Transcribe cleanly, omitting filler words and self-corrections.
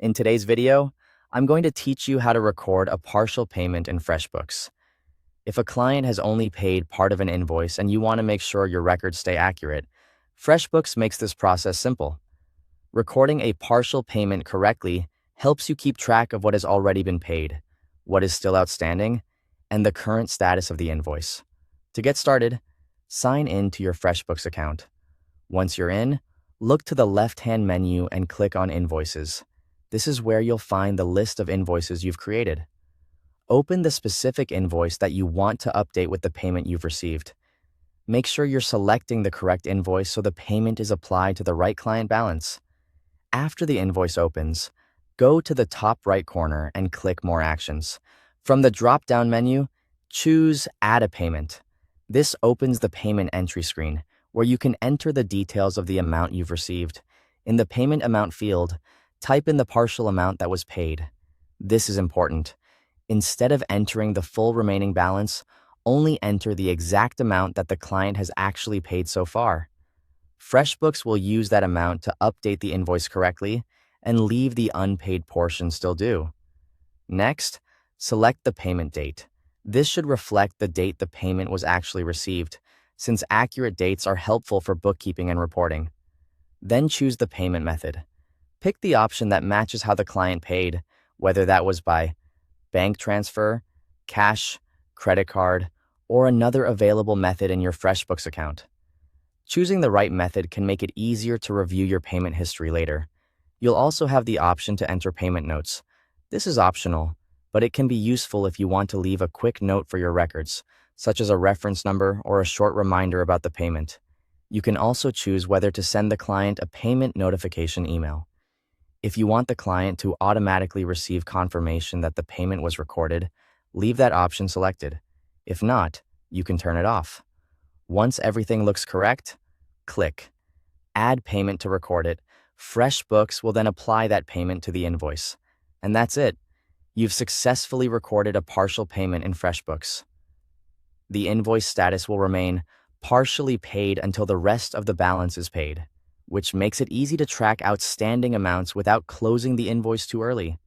In today's video, I'm going to teach you how to record a partial payment in FreshBooks. If a client has only paid part of an invoice and you want to make sure your records stay accurate, FreshBooks makes this process simple. Recording a partial payment correctly helps you keep track of what has already been paid, what is still outstanding, and the current status of the invoice. To get started, sign in to your FreshBooks account. Once you're in, look to the left-hand menu and click on Invoices. This is where you'll find the list of invoices you've created. Open the specific invoice that you want to update with the payment you've received. Make sure you're selecting the correct invoice so the payment is applied to the right client balance. After the invoice opens, go to the top right corner and click More Actions. From the drop-down menu, choose Add a Payment. This opens the payment entry screen, where you can enter the details of the amount you've received. In the Payment Amount field, type in the partial amount that was paid. This is important. Instead of entering the full remaining balance, only enter the exact amount that the client has actually paid so far. FreshBooks will use that amount to update the invoice correctly and leave the unpaid portion still due. Next, select the payment date. This should reflect the date the payment was actually received, since accurate dates are helpful for bookkeeping and reporting. Then choose the payment method. Pick the option that matches how the client paid, whether that was by bank transfer, cash, credit card, or another available method in your FreshBooks account. Choosing the right method can make it easier to review your payment history later. You'll also have the option to enter payment notes. This is optional, but it can be useful if you want to leave a quick note for your records, such as a reference number or a short reminder about the payment. You can also choose whether to send the client a payment notification email. If you want the client to automatically receive confirmation that the payment was recorded, leave that option selected. If not, you can turn it off. Once everything looks correct, click Add Payment to record it. FreshBooks will then apply that payment to the invoice. And that's it. You've successfully recorded a partial payment in FreshBooks. The invoice status will remain partially paid until the rest of the balance is paid, which makes it easy to track outstanding amounts without closing the invoice too early.